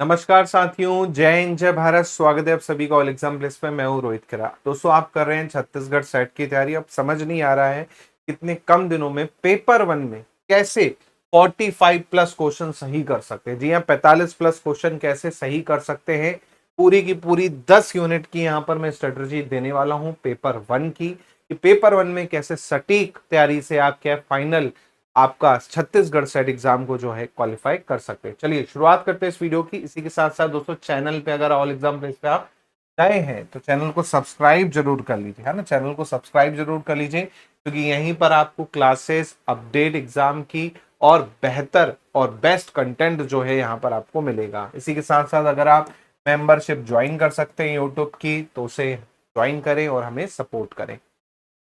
नमस्कार साथियों, जय हिंद जय भारत। स्वागत है आप सभी का ऑल एग्जाम प्लेस पे। मैं हूँ रोहित खरा। दोस्तों, आप कर रहे हैं छत्तीसगढ़ सेट की तैयारी। अब समझ नहीं आ रहा है कितने कम दिनों में पेपर वन में कैसे 45 प्लस क्वेश्चन सही कर सकते हैं। जी हाँ, 45 प्लस क्वेश्चन कैसे सही कर सकते हैं। पूरी की पूरी 10 यूनिट की यहाँ पर मैं स्ट्रेटजी देने वाला हूँ पेपर वन की, कि पेपर वन में कैसे सटीक तैयारी से आप क्या फाइनल आपका छत्तीसगढ़ सेट एग्जाम को जो है क्वालिफाई कर सकते हैं। चलिए शुरुआत करते हैं इस वीडियो की। इसी के साथ साथ दोस्तों, चैनल पे अगर ऑल एग्जाम प्लेस पे आप नए हैं तो चैनल को सब्सक्राइब जरूर कर लीजिए, है ना। चैनल को सब्सक्राइब जरूर कर लीजिए, क्योंकि यहीं पर आपको क्लासेस, अपडेट एग्जाम की और बेहतर और बेस्ट कंटेंट जो है यहाँ पर आपको मिलेगा। इसी के साथ साथ अगर आप मेंबरशिप ज्वाइन कर सकते हैं यूट्यूब की, तो उसे ज्वाइन करें और हमें सपोर्ट करें।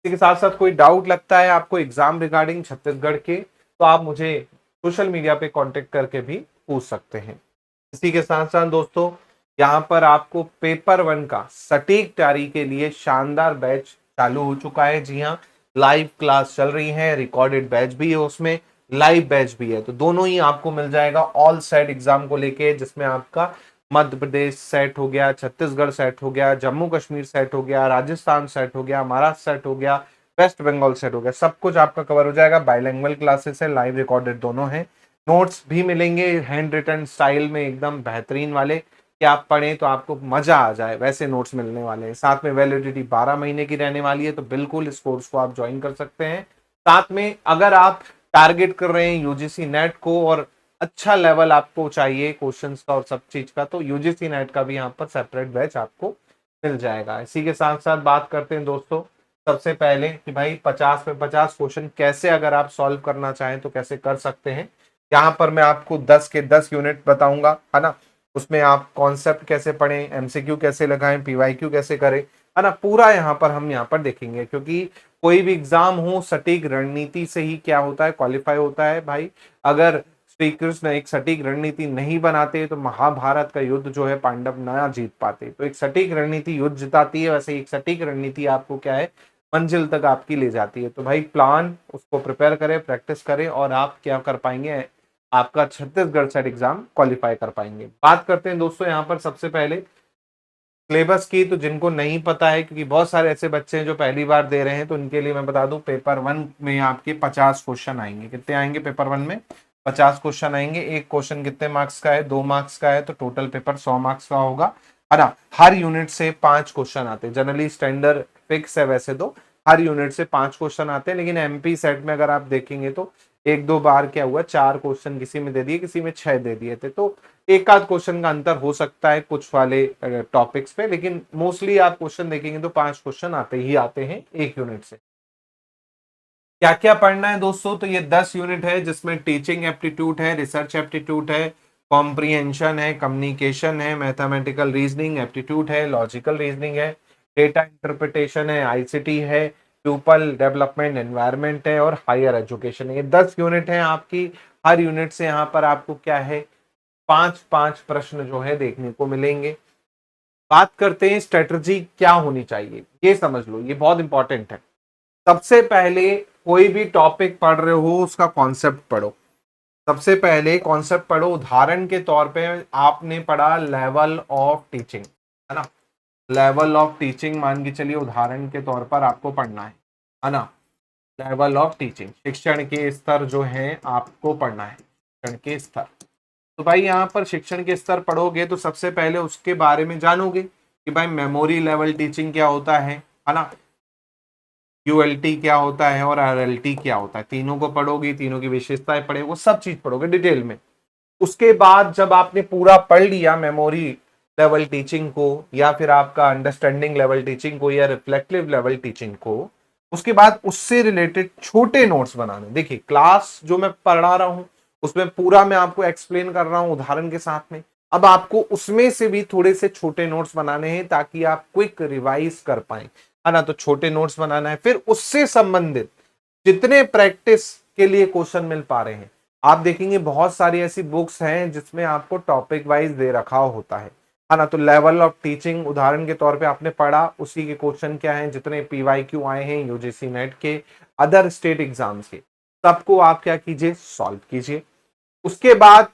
इसी के साथ साथ कोई डाउट लगता है आपको एग्जाम रिगार्डिंग छत्तीसगढ़ के, तो आप मुझे सोशल मीडिया पे कांटेक्ट करके भी पूछ सकते हैं। इसी के साथ साथ दोस्तों, यहाँ पर आपको पेपर वन का सटीक तैयारी के लिए शानदार बैच चालू हो चुका है। जी हाँ, लाइव क्लास चल रही है, रिकॉर्डेड बैच भी है, उसमें लाइव बैच भी है। तो दोनों ही आपको मिल जाएगा ऑल सेट एग्जाम को लेके, जिसमें आपका मध्य प्रदेश सेट हो गया, छत्तीसगढ़ सेट हो गया, जम्मू कश्मीर सेट हो गया, राजस्थान सेट हो गया, महाराष्ट्र सेट हो गया, वेस्ट बंगाल सेट हो गया। सब कुछ आपका कवर हो जाएगा। बाइलिंगुअल क्लासेस है, लाइव रिकॉर्डेड दोनों हैं। नोट्स भी मिलेंगे हैंड रिटन स्टाइल में, एकदम बेहतरीन वाले, कि आप पढ़ें तो आपको मजा आ जाए, वैसे नोट्स मिलने वाले हैं। साथ में वैलिडिटी 12 महीने की रहने वाली है, तो बिल्कुल इस कोर्स को आप ज्वाइन कर सकते हैं। साथ में अगर आप टारगेट कर रहे हैं यूजीसी नेट को और अच्छा लेवल आपको चाहिए क्वेश्चंस का और सब चीज का, तो यूजीसी नेट का भी यहाँ पर सेपरेट बैच आपको मिल जाएगा। इसी के साथ साथ बात करते हैं दोस्तों, सबसे पहले कि भाई 50 पे 50 क्वेश्चन कैसे अगर आप सॉल्व करना चाहें तो कैसे कर सकते हैं। यहाँ पर मैं आपको 10 के 10 यूनिट बताऊंगा, है ना। उसमें आप कॉन्सेप्ट कैसे पढ़ें, एमसीक्यू कैसे लगाएं, पीवाईक्यू कैसे करें, है ना, पूरा यहाँ पर हम यहाँ पर देखेंगे। क्योंकि कोई भी एग्जाम हो, सटीक रणनीति से ही क्या होता है, क्वालिफाई होता है भाई। अगर श्री कृष्ण एक सटीक रणनीति नहीं बनाते तो महाभारत का युद्ध जो है पांडव ना जीत पाते। तो एक सटीक रणनीति युद्ध जिताती है, वैसे एक सटीक रणनीति आपको क्या है, मंजिल तक आपकी ले जाती है। तो भाई प्लान उसको प्रिपेयर करें, प्रैक्टिस करें, और आप क्या कर पाएंगे, आपका छत्तीसगढ़ सेट एग्जाम क्वालिफाई कर पाएंगे। बात करते हैं दोस्तों यहाँ पर सबसे पहले सिलेबस की। तो जिनको नहीं पता है, क्योंकि बहुत सारे ऐसे बच्चे हैं जो पहली बार दे रहे हैं, तो उनके लिए मैं बता दूं, पेपर वन में आपके 50 क्वेश्चन आएंगे। कितने आएंगे पेपर वन में? 50 क्वेश्चन आएंगे। एक क्वेश्चन कितने मार्क्स का है? 2 मार्क्स का है, तो टोटल पेपर 100 मार्क्स का होगा, है ना। हर यूनिट से 5 क्वेश्चन आते हैं। जनरली स्टैंडर्ड फिक्स है वैसे तो, हर यूनिट से 5 क्वेश्चन आते हैं, लेकिन एमपी सेट में अगर आप देखेंगे तो एक दो बार क्या हुआ, 4 क्वेश्चन किसी में दे दिए, किसी में 6 दे दिए थे। तो एक आध क्वेश्चन का अंतर हो सकता है कुछ वाले टॉपिक्स पे, लेकिन मोस्टली आप क्वेश्चन देखेंगे तो 5 क्वेश्चन आते ही आते हैं एक यूनिट से। क्या क्या पढ़ना है दोस्तों? तो ये 10 यूनिट है, जिसमें टीचिंग एप्टीट्यूड है, रिसर्च एप्टीट्यूड है, कॉम्प्रिहेंशन है, कम्युनिकेशन है, मैथमेटिकल रीजनिंग एप्टीट्यूड है, लॉजिकल रीजनिंग है, डेटा इंटरप्रिटेशन है, आईसीटी है, पीपल डेवलपमेंट एनवायरमेंट है, और हायर एजुकेशन है। ये 10 यूनिट है आपकी। हर यूनिट से यहाँ पर आपको क्या है, 5-5 प्रश्न जो है देखने को मिलेंगे। बात करते हैं स्ट्रेटजी क्या होनी चाहिए, ये समझ लो, ये बहुत इंपॉर्टेंट है। सबसे पहले कोई भी टॉपिक पढ़ रहे हो उसका कॉन्सेप्ट पढ़ो। सबसे पहले कॉन्सेप्ट पढ़ो। उदाहरण के तौर पे आपने पढ़ा लेवल ऑफ टीचिंग, है ना। लेवल ऑफ टीचिंग मान के चलिए उदाहरण के तौर पर आपको पढ़ना है ना। लेवल ऑफ टीचिंग, शिक्षण के स्तर जो है आपको पढ़ना है, शिक्षण के स्तर। तो भाई यहाँ पर शिक्षण के स्तर पढ़ोगे तो सबसे पहले उसके बारे में जानोगे कि भाई मेमोरी लेवल टीचिंग क्या होता है ना, यूएलटी क्या होता है और आरएलटी क्या होता है। तीनों को पढ़ोगे, तीनों की विशेषताएं पढ़े, वो सब चीज पढ़ोगे डिटेल में। उसके बाद जब आपने पूरा पढ़ लिया मेमोरी लेवल टीचिंग को, या फिर आपका अंडरस्टैंडिंग लेवल टीचिंग को, या रिफ्लेक्टिव लेवल टीचिंग को, उसके बाद उससे रिलेटेड छोटे नोट्स बनाने। देखिए, क्लास जो मैं पढ़ा रहा हूं उसमें पूरा मैं आपको एक्सप्लेन कर रहा हूं उदाहरण के साथ में। अब आपको उसमें से भी थोड़े से छोटे नोट्स बनाने हैं, ताकि आप क्विक रिवाइज कर पाए, है ना। तो छोटे नोट्स बनाना है। फिर उससे संबंधित जितने प्रैक्टिस के लिए क्वेश्चन मिल पा रहे हैं, आप देखेंगे बहुत सारी ऐसी बुक्स हैं जिसमें आपको टॉपिक वाइज दे रखा होता है ना। तो लेवल ऑफ टीचिंग उदाहरण के तौर पे आपने पढ़ा, उसी के क्वेश्चन क्या हैं, जितने पीवाईक्यू आए हैं यूजीसी नेट के, अदर स्टेट एग्जाम्स के, सबको आप क्या कीजिए, सॉल्व कीजिए। उसके बाद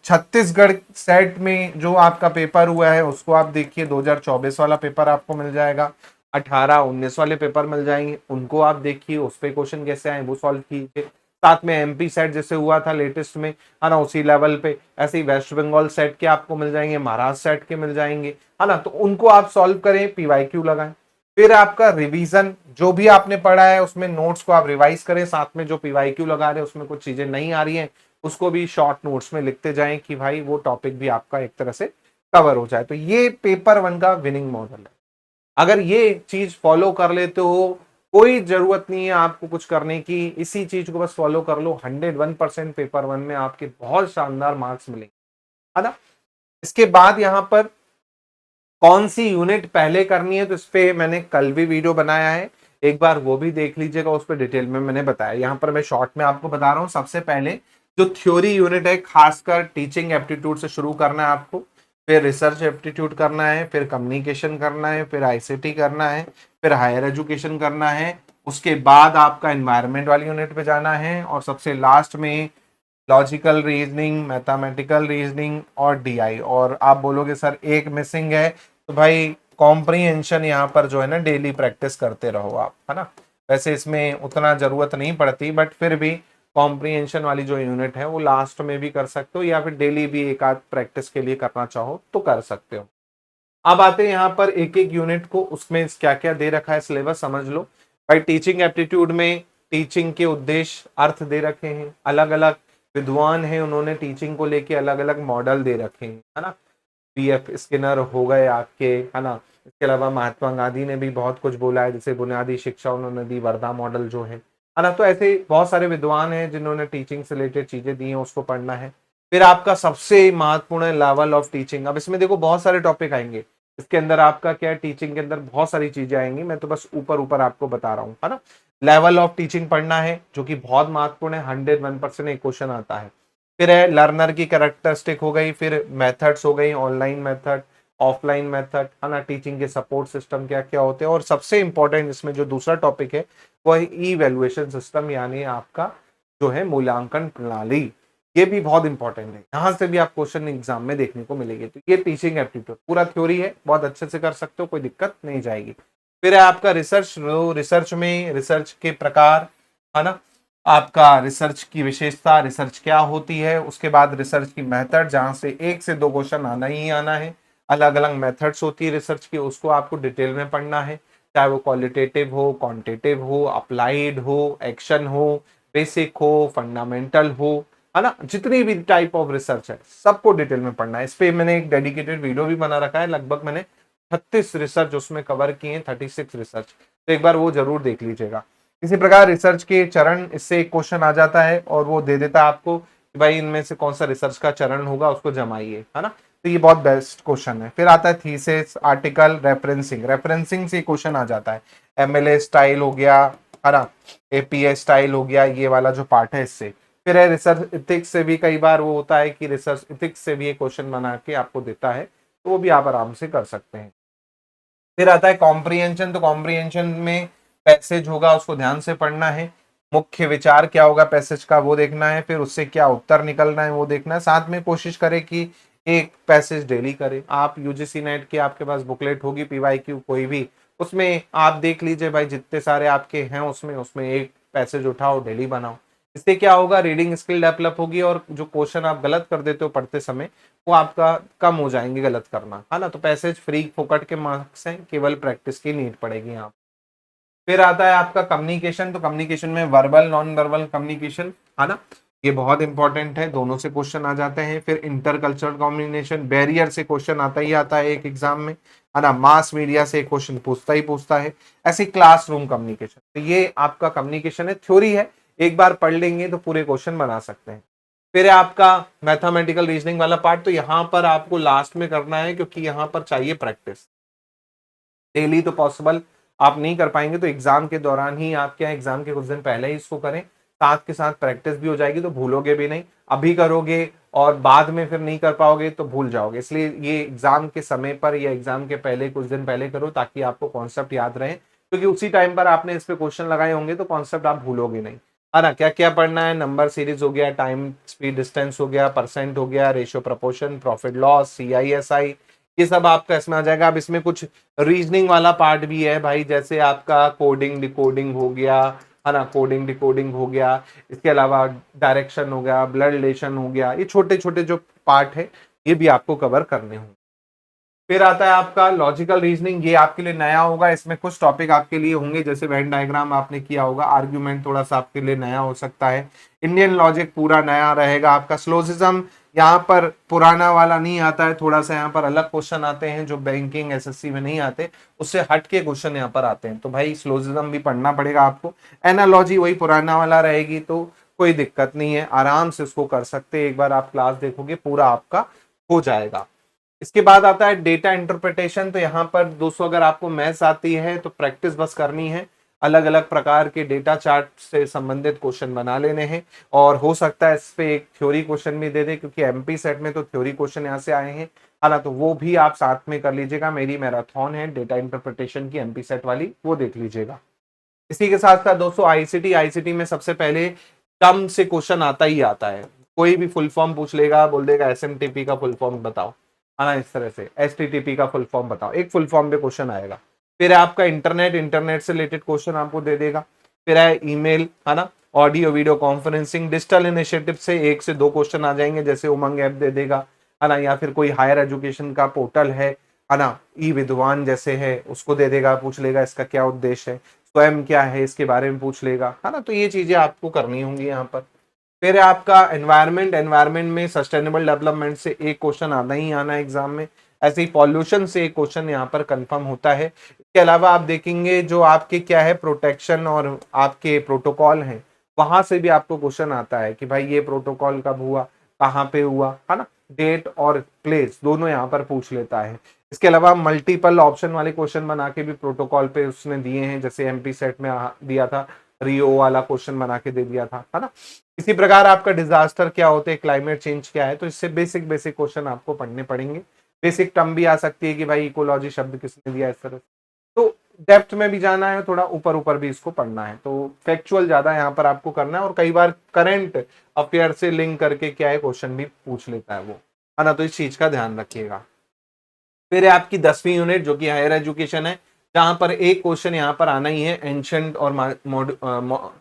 छत्तीसगढ़ सेट में जो आपका पेपर हुआ है उसको आप देखिए, 2024 वाला पेपर आपको मिल जाएगा, 18-19 वाले पेपर मिल जाएंगे, उनको आप देखिए, उस पे क्वेश्चन कैसे आए वो सॉल्व कीजिए। साथ में एमपी सेट जैसे हुआ था लेटेस्ट में, है ना, उसी लेवल पे ऐसे ही वेस्ट बंगाल सेट के आपको मिल जाएंगे, महाराष्ट्र सेट के मिल जाएंगे, है ना, तो उनको आप सॉल्व करें, पीवाईक्यू लगाएं। फिर आपका रिवीजन, जो भी आपने पढ़ा है उसमें नोट्स को आप रिवाइज करें, साथ में जो पीवाईक्यू लगा रहे हैं उसमें कुछ चीजें नहीं आ रही हैं उसको भी शॉर्ट नोट्स में लिखते जाएं कि भाई वो टॉपिक भी आपका एक तरह से कवर हो जाए। तो ये पेपर वन का विनिंग मॉडल है। अगर ये चीज फॉलो कर लेते हो, कोई जरूरत नहीं है आपको कुछ करने की, इसी चीज को बस फॉलो कर लो, 101% पेपर वन में आपके बहुत शानदार मार्क्स मिलेंगे, है ना। इसके बाद यहाँ पर कौन सी यूनिट पहले करनी है, तो इस पे मैंने कल भी वीडियो बनाया है, एक बार वो भी देख लीजिएगा, उस पर डिटेल में मैंने बताया। यहाँ पर मैं शॉर्ट में आपको बता रहा हूँ। सबसे पहले जो थ्योरी यूनिट है, खासकर टीचिंग एप्टीट्यूड से शुरू करना है आपको, फिर रिसर्च एप्टीट्यूड करना है, फिर कम्युनिकेशन करना है, फिर आईसीटी करना है, फिर हायर एजुकेशन करना है, उसके बाद आपका एनवायरमेंट वाली यूनिट पे जाना है, और सबसे लास्ट में लॉजिकल रीजनिंग, मैथमेटिकल रीजनिंग और डीआई। और आप बोलोगे सर एक मिसिंग है, तो भाई कॉम्प्रीहेंशन यहाँ पर जो है ना डेली प्रैक्टिस करते रहो आप, है ना। वैसे इसमें उतना जरूरत नहीं पड़ती, बट फिर भी कॉम्प्रीहेंशन वाली जो यूनिट है वो लास्ट में भी कर सकते हो, या फिर डेली भी एक आध प्रैक्टिस के लिए करना चाहो तो कर सकते हो। अब आते हैं यहाँ पर एक एक यूनिट को, उसमें क्या क्या दे रखा है सिलेबस समझ लो। भाई टीचिंग एप्टीट्यूड में टीचिंग के उद्देश्य अर्थ दे रखे हैं, अलग अलग विद्वान हैं उन्होंने टीचिंग को लेके अलग अलग मॉडल दे रखे हैं, है ना। पीएफ स्किनर हो गए आपके, है ना। इसके अलावा महात्मा गांधी ने भी बहुत कुछ बोला है, जैसे बुनियादी शिक्षा उन्होंने दी, वर्धा मॉडल जो है ना। तो ऐसे बहुत सारे विद्वान हैं जिन्होंने टीचिंग से रिलेटेड चीजें दी हैं, उसको पढ़ना है। फिर आपका सबसे महत्वपूर्ण लेवल ऑफ टीचिंग। अब इसमें देखो बहुत सारे टॉपिक आएंगे, इसके अंदर आपका क्या है, टीचिंग के अंदर बहुत सारी चीजें आएंगी, मैं तो बस ऊपर ऊपर आपको बता रहा हूँ, है ना। लेवल ऑफ टीचिंग पढ़ना है, जो कि बहुत महत्वपूर्ण है, 101% एक क्वेश्चन आता है। फिर है लर्नर की कैरेक्टरिस्टिक हो गई, फिर मेथड्स हो गई, ऑनलाइन मेथड, ऑफलाइन मेथड, है ना, टीचिंग के सपोर्ट सिस्टम क्या क्या होते हैं, और सबसे इंपॉर्टेंट इसमें जो दूसरा टॉपिक है वो है इवैल्यूएशन सिस्टम, यानी आपका जो है मूल्यांकन प्रणाली। ये भी बहुत इंपॉर्टेंट है, यहाँ से भी आप क्वेश्चन एग्जाम में देखने को मिलेंगे। तो ये टीचिंग एप्टीट्यूड पूरा थ्योरी है, बहुत अच्छे से कर सकते हो, कोई दिक्कत नहीं जाएगी। फिर है आपका रिसर्च, रिसर्च में रिसर्च के प्रकार, है ना, आपका रिसर्च की विशेषता, रिसर्च क्या होती है, उसके बाद रिसर्च की मेथड, जहां से 1 से 2 क्वेश्चन आना ही आना है। अलग अलग मेथड्स होती है रिसर्च की, उसको आपको डिटेल में पढ़ना है, चाहे वो क्वालिटेटिव हो, क्वांटिटेटिव हो, अप्लाइड हो, एक्शन हो, बेसिक हो, फंडामेंटल हो, है ना। जितनी भी टाइप ऑफ रिसर्च है सबको डिटेल में पढ़ना है। इस पे मैंने एक डेडिकेटेड वीडियो भी बना रखा है, लगभग मैंने 36 रिसर्च उसमें कवर किए हैं, 36 रिसर्च, तो एक बार वो जरूर देख लीजिएगा। इसी प्रकार रिसर्च के चरण, इससे एक क्वेश्चन आ जाता है और वो दे देता है आपको कि भाई इनमें से कौन सा रिसर्च का चरण होगा, उसको जमाइए, है ना। तो ये बहुत बेस्ट क्वेश्चन है। फिर आता है थीसिस, आर्टिकल, रेफरेंसिंग। रेफरेंसिंग से क्वेश्चन आ जाता है, एमएलए स्टाइल हो गया, है ना, एपीए स्टाइल हो गया, ये वाला जो पार्ट है इससे। फिर है रिसर्च इथिक्स से भी कई बार वो होता है कि रिसर्च इथिक्स से भी एक क्वेश्चन बना के आपको देता है, तो वो भी आप आराम से कर सकते हैं। फिर आता है कॉम्प्रीहेंशन। तो कॉम्प्रीहेंशन में पैसेज होगा, उसको ध्यान से पढ़ना है, मुख्य विचार क्या होगा पैसेज का वो देखना है, फिर उससे क्या उत्तर निकलना है वो देखना है। साथ में कोशिश करें कि एक पैसेज डेली करें। आप यूजीसी नेट की आपके पास बुकलेट होगी, पीवाईक्यू कोई भी, उसमें आप देख लीजिए भाई, जितने सारे आपके हैं उसमें उसमें एक पैसेज उठाओ, डेली बनाओ। इससे क्या होगा, रीडिंग स्किल डेवलप होगी, और जो क्वेश्चन आप गलत कर देते हो पढ़ते समय वो आपका कम हो जाएंगे गलत करना, है ना। तो पैसेज फ्री फोकट के मार्क्स हैं, केवल प्रैक्टिस की नीड पड़ेगी यहाँ। फिर आता है आपका कम्युनिकेशन। तो कम्युनिकेशन में वर्बल, नॉन वर्बल कम्युनिकेशन, है ना, ये बहुत इंपॉर्टेंट है, दोनों से क्वेश्चन आ जाते हैं। फिर इंटरकल्चरल कम्युनिकेशन, बैरियर से क्वेश्चन आता ही आता है एक एग्जाम में, है ना। मास मीडिया से क्वेश्चन पूछता ही पूछता है। ऐसे क्लासरूम कम्युनिकेशन, तो ये आपका कम्युनिकेशन है, थ्योरी है, एक बार पढ़ लेंगे तो पूरे क्वेश्चन बना सकते हैं। फिर है आपका मैथमेटिकल रीजनिंग वाला पार्ट। तो यहाँ पर आपको लास्ट में करना है, क्योंकि यहाँ पर चाहिए प्रैक्टिस। डेली तो पॉसिबल आप नहीं कर पाएंगे, तो एग्जाम के दौरान ही आप क्या, एग्जाम के कुछ दिन पहले ही इसको करें, साथ के साथ प्रैक्टिस भी हो जाएगी, तो भूलोगे भी नहीं। अभी करोगे और बाद में फिर नहीं कर पाओगे तो भूल जाओगे, इसलिए ये एग्जाम के समय पर या एग्जाम के पहले कुछ दिन पहले करो, ताकि आपको कॉन्सेप्ट याद रहे, क्योंकि उसी टाइम पर आपने इस पे क्वेश्चन लगाए होंगे तो कॉन्सेप्ट आप भूलोगे नहीं, है ना। क्या क्या पढ़ना है, नंबर सीरीज हो गया, टाइम स्पीड डिस्टेंस हो गया, परसेंट हो गया, ratio proportion, profit loss, CISI, ये सब आपका इसमें आ जाएगा। अब इसमें कुछ रीजनिंग वाला पार्ट भी है भाई, जैसे आपका कोडिंग डिकोडिंग हो गया, है ना, कोडिंग डिकोडिंग हो गया, इसके अलावा डायरेक्शन हो गया, ब्लड रिलेशन हो गया, ये छोटे छोटे जो पार्ट है ये भी आपको कवर करने होंगे। फिर आता है आपका लॉजिकल रीजनिंग, ये आपके लिए नया होगा, इसमें कुछ टॉपिक आपके लिए होंगे, जैसे वेन डायग्राम आपने किया होगा, आर्ग्यूमेंट थोड़ा सा आपके लिए नया हो सकता है, इंडियन लॉजिक पूरा नया रहेगा आपका, स्लोजिज्म यहाँ पर पुराना वाला नहीं आता है, थोड़ा सा यहाँ पर अलग क्वेश्चन आते हैं जो बैंकिंग SSC में नहीं आते, उससे हट के क्वेश्चन यहाँ पर आते हैं, तो भाई स्लोजिज्म भी पढ़ना पड़ेगा आपको। एनालॉजी वही पुराना वाला रहेगी, तो कोई दिक्कत नहीं है, आराम से उसको कर सकते हैं, एक बार आप क्लास देखोगे पूरा आपका हो जाएगा। इसके बाद आता है डेटा इंटरप्रिटेशन, तो यहाँ पर दोस्तों अगर आपको मैथ्स आती है तो प्रैक्टिस बस करनी है, अलग अलग प्रकार के डेटा चार्ट से संबंधित क्वेश्चन बना लेने हैं, और हो सकता है इस पे एक थ्योरी क्वेश्चन भी दे दे, क्योंकि MP सेट में तो थ्योरी क्वेश्चन यहाँ से आए हैं, है ना, तो वो भी आप साथ में कर लीजिएगा। मेरी मैराथन है डेटा इंटरप्रिटेशन की MP सेट वाली, वो देख लीजिएगा। इसी के साथ साथ दोस्तों आईसीटी में सबसे पहले कम से क्वेश्चन आता ही आता है, कोई भी फुल फॉर्म पूछ लेगा, बोल देगा SMTP का फुल फॉर्म बताओ, है ना, इस तरह से STTP का फुल फॉर्म बताओ, एक फुल फॉर्म पे क्वेश्चन आएगा। फिर है आपका इंटरनेट से रिलेटेड क्वेश्चन आपको दे देगा। फिर है ईमेल, है ना, audio video conferencing, digital initiative से 1 से 2 क्वेश्चन आ जाएंगे, जैसे उमंग ऐप दे देगा, है ना, या फिर कोई हायर एजुकेशन का पोर्टल है ना, ई विद्वान जैसे है, उसको दे देगा, पूछ लेगा इसका क्या उद्देश्य है, स्वयं क्या है, इसके बारे में पूछ लेगा, है ना, तो ये चीजें आपको करनी होंगी यहाँ पर। फिर है आपका एनवायरमेंट में सस्टेनेबल डेवलपमेंट से एक क्वेश्चन आना ही आना एग्जाम में, ऐसे ही पॉल्यूशन से एक क्वेश्चन यहाँ पर कंफर्म होता है। इसके अलावा आप देखेंगे जो आपके क्या है प्रोटेक्शन और आपके प्रोटोकॉल हैं, वहां से भी आपको क्वेश्चन आता है कि भाई ये प्रोटोकॉल कब हुआ, कहाँ पे हुआ, है ना, डेट और प्लेस दोनों यहाँ पर पूछ लेता है। इसके अलावा मल्टीपल ऑप्शन वाले क्वेश्चन बना के भी प्रोटोकॉल पे उसने दिए हैं, जैसे MP सेट में दिया था, रियो वाला क्वेश्चन बना के दे दिया था, है ना। इसी प्रकार आपका डिजास्टर क्या होते हैं, क्लाइमेट चेंज क्या है, तो इससे बेसिक बेसिक क्वेश्चन आपको पढ़ने पड़ेंगे। बेसिक टर्म भी आ सकती है कि भाई इकोलॉजी शब्द किसने दिया, इस तरह से। तो डेप्थ में भी जाना है, थोड़ा ऊपर ऊपर भी इसको पढ़ना है, तो फैक्चुअल ज्यादा यहाँ पर आपको करना है, और कई बार करंट अफेयर से लिंक करके क्या है क्वेश्चन भी पूछ लेता है वो, है ना, तो इस चीज का ध्यान रखिएगा। फिर है आपकी 10वीं यूनिट जो कि हायर एजुकेशन है, जहां पर एक क्वेश्चन यहाँ पर आना ही है एंशंट और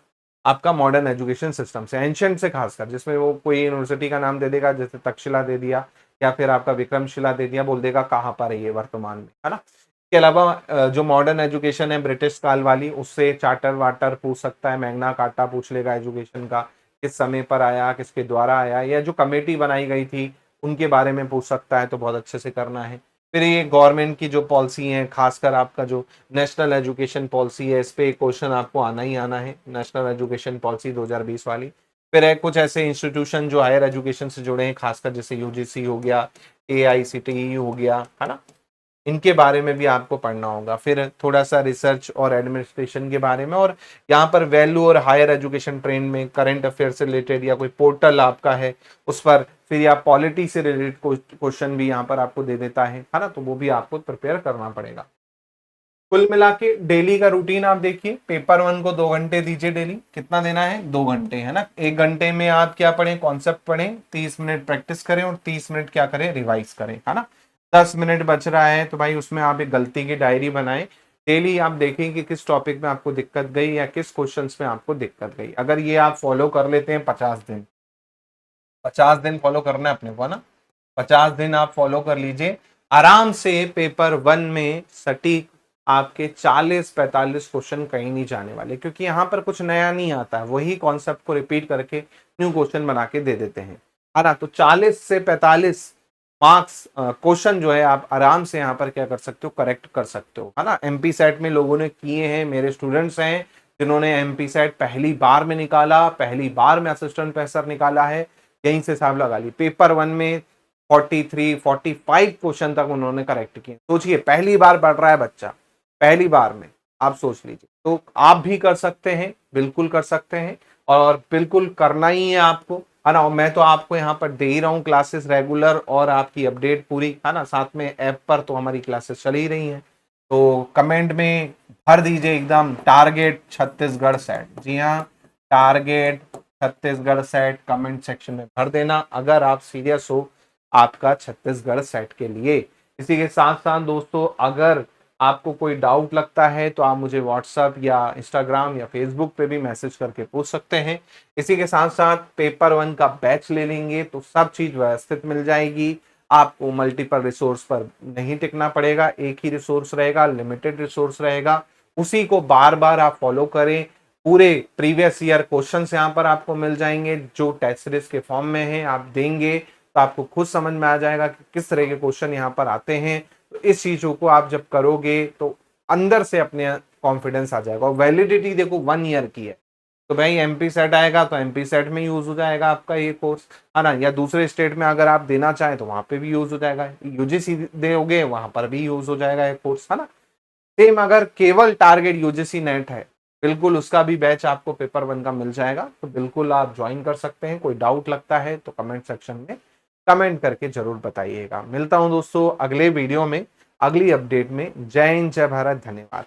आपका मॉडर्न एजुकेशन सिस्टम से, एंशंट से खासकर, जिसमें वो कोई यूनिवर्सिटी का नाम दे देगा, जैसे तक्षशिला दे दिया या फिर आपका विक्रमशिला दे दिया, बोल देगा कहाँ पर है ये वर्तमान में, है ना। इसके अलावा जो मॉडर्न एजुकेशन है ब्रिटिश काल वाली, उससे चार्टर वार्टर पूछ सकता है, मैग्ना कार्टा पूछ लेगा एजुकेशन का, किस समय पर आया, किसके द्वारा आया, या जो कमेटी बनाई गई थी उनके बारे में पूछ सकता है, तो बहुत अच्छे से करना है। फिर ये गवर्नमेंट की जो पॉलिसी है, खासकर आपका जो नेशनल एजुकेशन पॉलिसी है, इस पे एक क्वेश्चन आपको आना ही आना है, नेशनल एजुकेशन पॉलिसी 2020 वाली। फिर है कुछ ऐसे इंस्टीट्यूशन जो हायर एजुकेशन से जुड़े हैं, खासकर जैसे UGC हो गया, AICTE हो गया, है ना, इनके बारे में भी आपको पढ़ना होगा। फिर थोड़ा सा रिसर्च और एडमिनिस्ट्रेशन के बारे में, और यहाँ पर वैल्यू और हायर एजुकेशन ट्रेंड में करंट अफेयर से रिलेटेड या कोई पोर्टल आपका है उस पर, फिर या पॉलिटी से रिलेटेड क्वेश्चन भी यहाँ पर आपको दे देता है ना, तो वो भी आपको प्रिपेयर करना पड़ेगा। कुल मिला के डेली का रूटीन आप देखिए, पेपर 1 को 2 घंटे दीजिए डेली, कितना देना है, 2 घंटे, है ना। 1 घंटे में आप क्या पढ़ें, कॉन्सेप्ट पढ़ें, 30 मिनट प्रैक्टिस करें और 30 मिनट क्या करें, रिवाइज करें, है ना। 10 मिनट बच रहा है तो भाई उसमें आप एक गलती की डायरी बनाएं, डेली आप देखें कि किस टॉपिक में आपको दिक्कत गई या किस क्वेश्चन में आपको दिक्कत गई। अगर ये आप फॉलो कर लेते हैं 50 दिन, 50 दिन फॉलो करना है अपने को, ना, 50 दिन आप फॉलो कर लीजिए, आराम से पेपर 1 में सटीक आपके 40-45 क्वेश्चन कहीं नहीं जाने वाले, क्योंकि यहाँ पर कुछ नया नहीं आता है, वही कॉन्सेप्ट को रिपीट करके न्यू क्वेश्चन बना के दे देते हैं, है ना। तो 40 से 45 मार्क्स क्वेश्चन जो है आप आराम से यहाँ पर क्या कर सकते हो, करेक्ट कर सकते हो, है ना। MP सेट में लोगों ने किए हैं, मेरे स्टूडेंट्स हैं जिन्होंने MP सेट पहली बार में निकाला, पहली बार में असिस्टेंट प्रोफेसर निकाला है, यहीं से हिसाब लगा ली। पेपर 1 में 43-45 क्वेश्चन तक उन्होंने करेक्ट किए। सोचिए पहली बार पढ़ रहा है बच्चा, पहली बार में, आप सोच लीजिए, तो आप भी कर सकते हैं, बिल्कुल कर सकते हैं, और बिल्कुल करना ही है आपको, है ना। और मैं तो आपको यहाँ पर दे ही रहा हूँ क्लासेस रेगुलर, और आपकी अपडेट पूरी, है ना, साथ में ऐप पर तो हमारी क्लासेस चल ही रही हैं। तो कमेंट में भर दीजिए एकदम टारगेट छत्तीसगढ़ सेट, जी हाँ, target Chhattisgarh set comment section में भर देना अगर आप सीरियस हो आपका छत्तीसगढ़ सेट के लिए। इसी के साथ साथ दोस्तों अगर आपको कोई डाउट लगता है तो आप मुझे व्हाट्सएप या इंस्टाग्राम या फेसबुक पे भी मैसेज करके पूछ सकते हैं। इसी के साथ साथ पेपर 1 का बैच ले लेंगे तो सब चीज व्यवस्थित मिल जाएगी। आपको मल्टीपल रिसोर्स पर नहीं टिकना पड़ेगा, एक ही रिसोर्स रहेगा, लिमिटेड रिसोर्स रहेगा, उसी को बार बार आप फॉलो करें। पूरे प्रीवियस ईयर क्वेश्चंस यहाँ पर आपको मिल जाएंगे जो टेस्ट सीरीज के फॉर्म में हैं, आप देंगे तो आपको खुद समझ में आ जाएगा कि किस तरह के क्वेश्चन यहाँ पर आते हैं। तो इस चीजों को आप जब करोगे तो अंदर से अपने कॉन्फिडेंस आ जाएगा। और वैलिडिटी देखो 1 ईयर की है, तो भाई एमपी सेट आएगा तो एमपी सेट में यूज हो जाएगा आपका ये कोर्स, है ना, या दूसरे स्टेट में अगर आप देना चाहें तो वहां पे भी यूज हो जाएगा, यूजीसी दोगे वहां पर भी यूज हो जाएगा ये कोर्स, है ना। सेम अगर केवल टारगेट यूजीसी नेट है, बिल्कुल उसका भी बैच आपको पेपर 1 का मिल जाएगा, तो बिल्कुल आप ज्वाइन कर सकते हैं। कोई डाउट लगता है तो कमेंट सेक्शन में कमेंट करके जरूर बताइएगा। मिलता हूं दोस्तों अगले वीडियो में, अगली अपडेट में। जय हिंद, जय भारत, धन्यवाद।